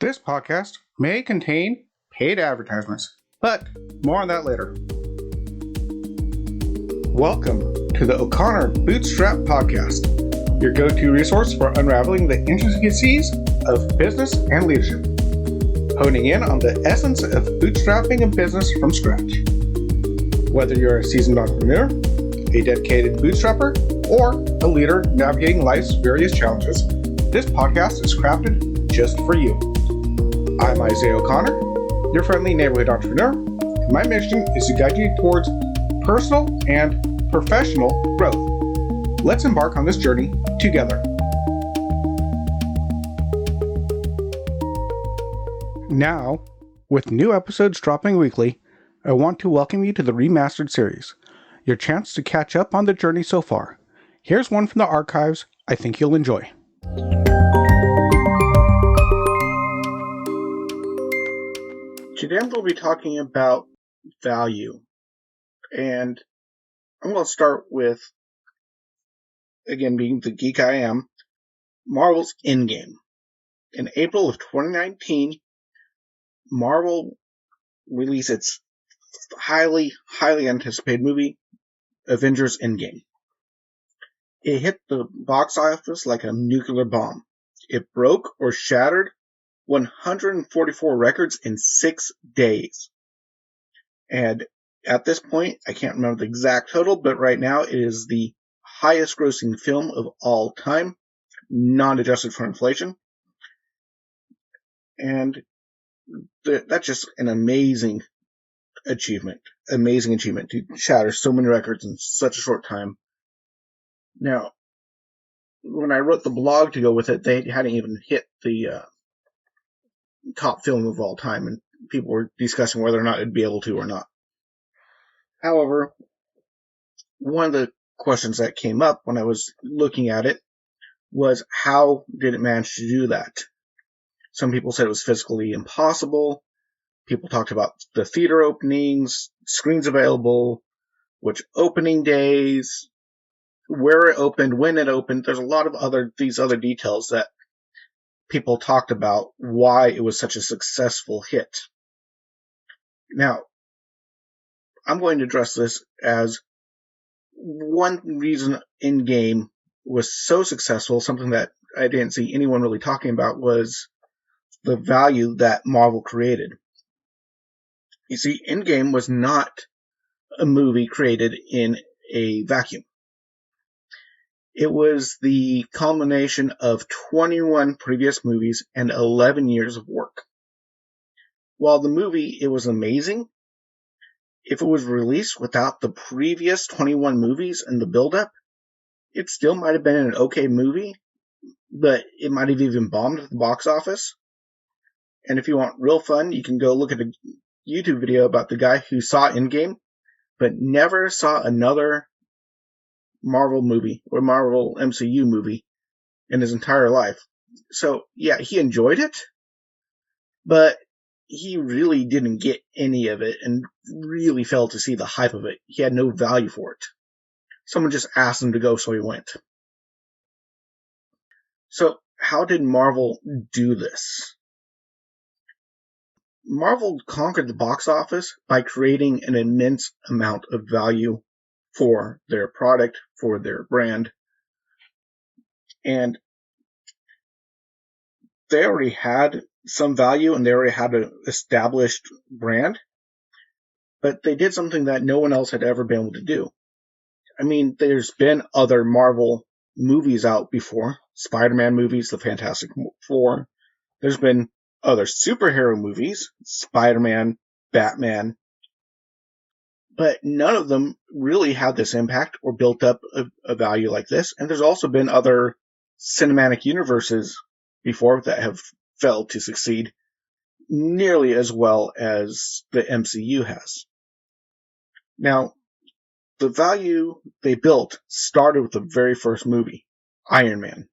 This podcast may contain paid advertisements, but more on that later. Welcome to the O'Connor Bootstrap Podcast, your go-to resource for unraveling the intricacies of business and leadership, honing in on the essence of bootstrapping a business from scratch. Whether you're a seasoned entrepreneur, a dedicated bootstrapper, or a leader navigating life's various challenges, this podcast is crafted just for you. I'm Isaiah O'Connor, your friendly neighborhood entrepreneur, and my mission is to guide you towards personal and professional growth. Let's embark on this journey together. Now, with new episodes dropping weekly, I want to welcome you to the Remastered series, your chance to catch up on the journey so far. Here's one from the archives I think you'll enjoy. Today we'll be talking about value, and I'm going to start with, again, being the geek I am, Marvel's Endgame. In April of 2019, Marvel released its highly anticipated movie, Avengers Endgame. It hit the box office like a nuclear bomb. It broke or shattered 144 records in 6 days. And at this point, I can't remember the exact total, but right now it is the highest grossing film of all time, non-adjusted for inflation. And that's just an amazing achievement to shatter so many records in such a short time. Now, when I wrote the blog to go with it, they hadn't even hit the top film of all time, and people were discussing whether or not it'd be able to or not. However, one of the questions that came up when I was looking at it was, how did it manage to do that? Some people said it was physically impossible. People talked about the theater openings, screens available, which opening days, where it opened, when it opened. There's a lot of these other details that people talked about why it was such a successful hit. Now, I'm going to address this as one reason Endgame was so successful, something that I didn't see anyone really talking about, was the value that Marvel created. You see, Endgame was not a movie created in a vacuum. It was the culmination of 21 previous movies and 11 years of work. While the movie, it was amazing, if it was released without the previous 21 movies and the build-up, it still might have been an okay movie, but it might have even bombed at the box office. And if you want real fun, you can go look at a YouTube video about the guy who saw Endgame, but never saw another Marvel movie or Marvel MCU movie in his entire life. So, yeah, he enjoyed it, but he really didn't get any of it and really failed to see the hype of it. He had no value for it. Someone just asked him to go, so he went. So, how did Marvel do this? Marvel conquered the box office by creating an immense amount of value for their product, for their brand. And they already had some value and they already had an established brand, but they did something that no one else had ever been able to do. I mean, there's been other Marvel movies out before, Spider-Man movies, the Fantastic Four. There's been other superhero movies, Spider-Man, Batman, but none of them really had this impact or built up a value like this. And there's also been other cinematic universes before that have failed to succeed nearly as well as the MCU has. Now, the value they built started with the very first movie, Iron Man.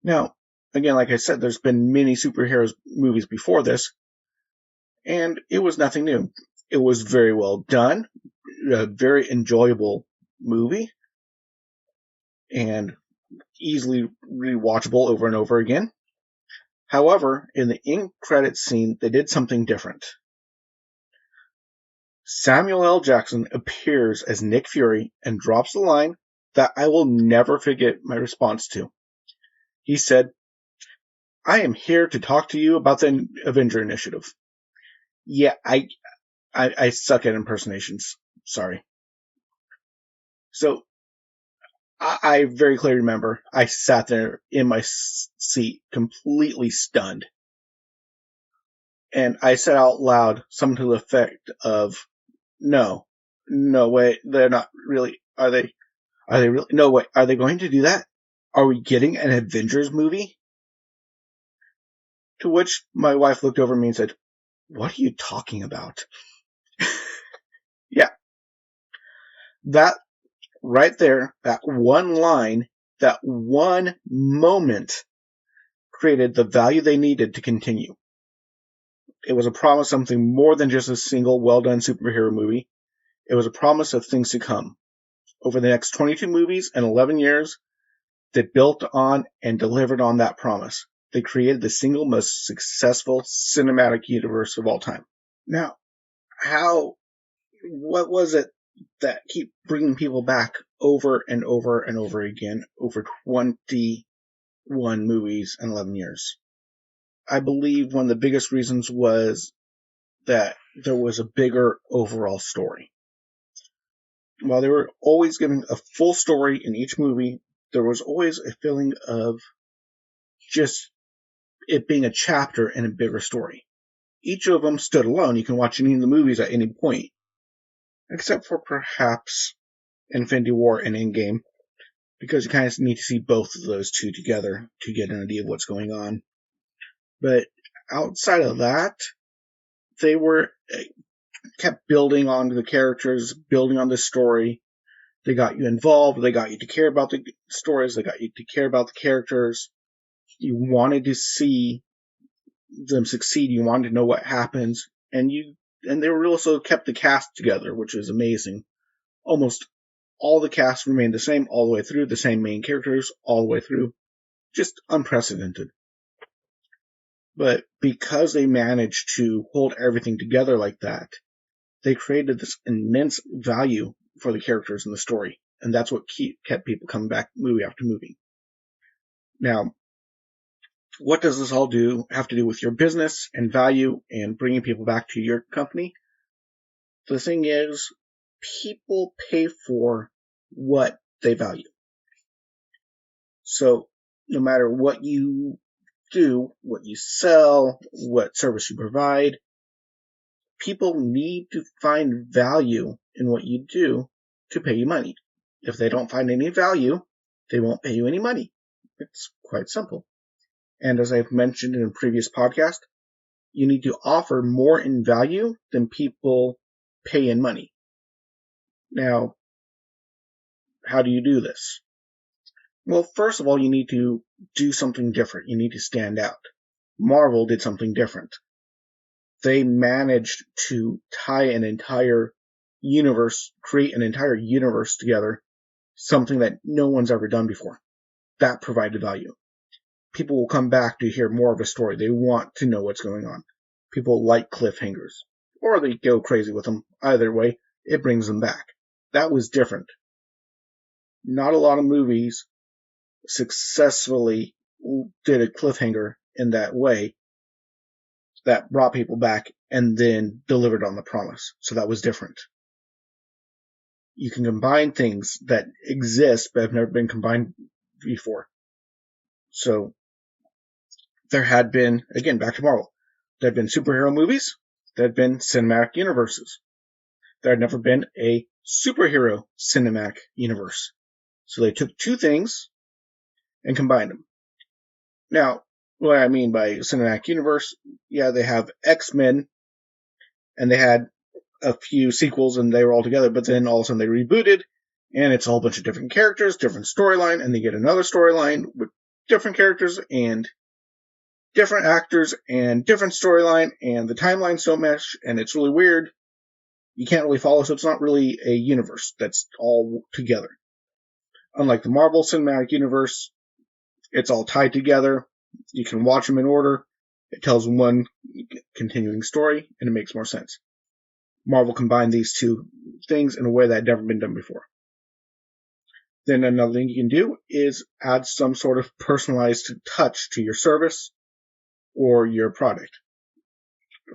Now, again, like I said, there's been many superheroes movies before this, and it was nothing new. It was very well done, a very enjoyable movie, and easily rewatchable over and over again. However, in the end credits scene, they did something different. Samuel L. Jackson appears as Nick Fury and drops the line that I will never forget my response to. He said, "I am here to talk to you about the Avenger Initiative." Yeah, I suck at impersonations. Sorry. So, I very clearly remember I sat there in my seat completely stunned. And I said out loud something to the effect of, no, wait, they're not really, are they really, no, wait, are they going to do that? Are we getting an Avengers movie? To which my wife looked over at me and said, "What are you talking about?" Yeah. That right there, that one line, that one moment created the value they needed to continue. It was a promise of something more than just a single well-done superhero movie. It was a promise of things to come. Over the next 22 movies and 11 years, they built on and delivered on that promise. They created the single most successful cinematic universe of all time. Now, what was it that keep bringing people back over and over and over again over 21 movies and 11 years? I believe one of the biggest reasons was that there was a bigger overall story. While they were always giving a full story in each movie, there was always a feeling of just it being a chapter in a bigger story. Each of them stood alone. You can watch any of the movies at any point, except for perhaps Infinity War and Endgame, because you kind of need to see both of those two together to get an idea of what's going on. But outside of that, they kept building on the characters, building on the story. They got you involved. They got you to care about the stories. They got you to care about the characters. You wanted to see them succeed. You wanted to know what happens. And they also kept the cast together, which is amazing. Almost all the cast remained the same all the way through, the same main characters all the way through. Just unprecedented. But because they managed to hold everything together like that, they created this immense value for the characters in the story. And that's what kept people coming back movie after movie. Now, what does this all have to do with your business and value and bringing people back to your company? The thing is, people pay for what they value. So no matter what you do, what you sell, what service you provide, people need to find value in what you do to pay you money. If they don't find any value, they won't pay you any money. It's quite simple. And as I've mentioned in a previous podcast, you need to offer more in value than people pay in money. Now, how do you do this? Well, first of all, you need to do something different. You need to stand out. Marvel did something different. They managed to tie an entire universe, create an entire universe together, something that no one's ever done before. That provided value. People will come back to hear more of a story. They want to know what's going on. People like cliffhangers. Or they go crazy with them. Either way, it brings them back. That was different. Not a lot of movies successfully did a cliffhanger in that way that brought people back and then delivered on the promise. So that was different. You can combine things that exist but have never been combined before. So there had been, again, back to Marvel, there had been superhero movies, there had been cinematic universes. There had never been a superhero cinematic universe. So they took two things and combined them. Now, what I mean by cinematic universe, yeah, they have X-Men, and they had a few sequels, and they were all together, but then all of a sudden they rebooted, and it's a whole bunch of different characters, different storyline, and they get another storyline with different characters and different actors and different storyline, and the timelines don't mesh, and it's really weird. You can't really follow, so it's not really a universe that's all together. Unlike the Marvel Cinematic Universe, it's all tied together. You can watch them in order. It tells one continuing story, and it makes more sense. Marvel combined these two things in a way that had never been done before. Then another thing you can do is add some sort of personalized touch to your service or your product.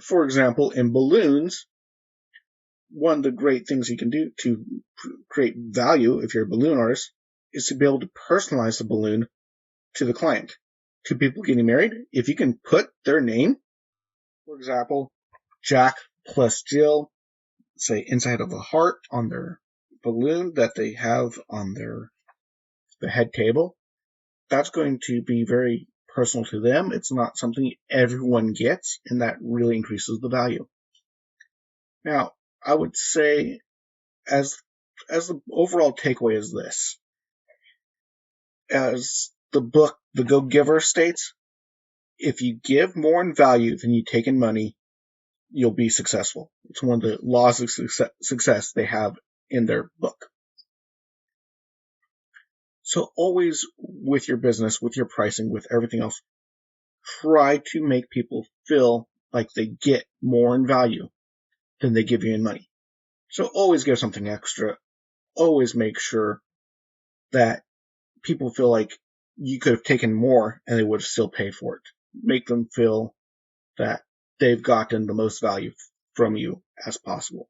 For example, in balloons, one of the great things you can do to create value if you're a balloon artist is to be able to personalize the balloon to the client. To people getting married, if you can put their name, for example, Jack plus Jill, say inside of a heart on their balloon that they have on the head table, that's going to be very personal to them. It's not something everyone gets, and that really increases the value. Now, I would say as the overall takeaway is this. As the book The Go-Giver states, if you give more in value than you take in money, you'll be successful. It's one of the laws of success they have in their book. So always with your business, with your pricing, with everything else, try to make people feel like they get more in value than they give you in money. So always give something extra. Always make sure that people feel like you could have taken more and they would have still paid for it. Make them feel that they've gotten the most value from you as possible.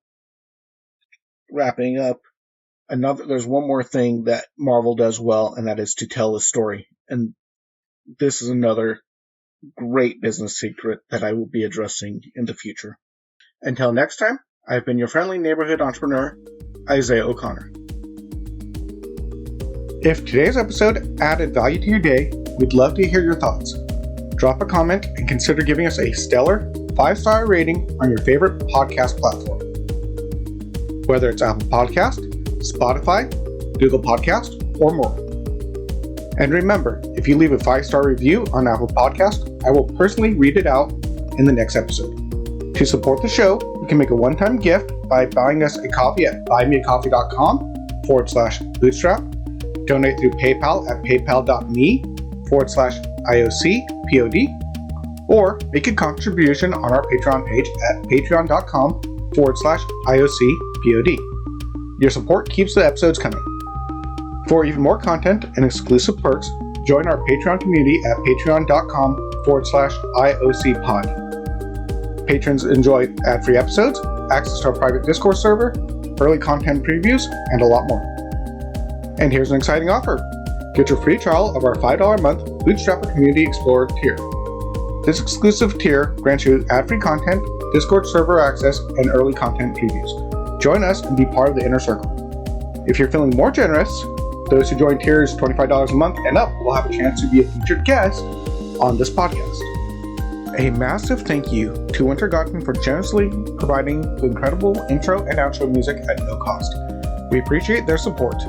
Wrapping up, there's one more thing that Marvel does well, and that is to tell a story. And this is another great business secret that I will be addressing in the future. Until next time, I've been your friendly neighborhood entrepreneur, Isaiah O'Connor. If today's episode added value to your day, we'd love to hear your thoughts. Drop a comment and consider giving us a stellar 5-star rating on your favorite podcast platform. Whether it's Apple Podcast, Spotify, Google Podcast, or more. And remember, if you leave a 5-star review on Apple Podcast, I will personally read it out in the next episode. To support the show, you can make a one-time gift by buying us a coffee at buymeacoffee.com/bootstrap. Donate through PayPal at paypal.me/IOCPOD, or make a contribution on our Patreon page at patreon.com/IOCPOD. Your support keeps the episodes coming. For even more content and exclusive perks, join our Patreon community at patreon.com/IOCPod. Patrons enjoy ad-free episodes, access to our private Discord server, early content previews, and a lot more. And here's an exciting offer. Get your free trial of our $5 a month Bootstrapper Community Explorer tier. This exclusive tier grants you ad-free content, Discord server access, and early content previews. Join us and be part of the inner circle. If you're feeling more generous, those who join tiers $25 a month and up will have a chance to be a featured guest on this podcast. A massive thank you to Wintergatan for generously providing the incredible intro and outro music at no cost. We appreciate their support.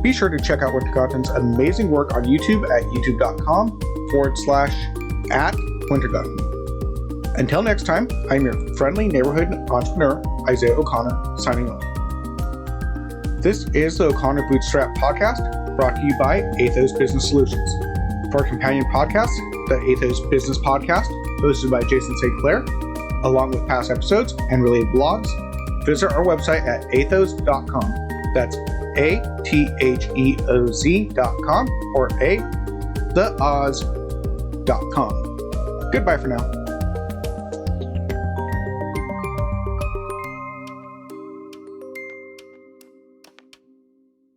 Be sure to check out Wintergatan's amazing work on YouTube at youtube.com/@Wintergatan. Until next time, I'm your friendly neighborhood entrepreneur, Isaiah O'Connor, signing off. This is the O'Connor Bootstrap Podcast, brought to you by Athos Business Solutions. For our companion podcast, the Athos Business Podcast, hosted by Jason St. Clair, along with past episodes and related blogs, visit our website at athos.com. That's ATHEOZ.com or theoz.com. Goodbye for now.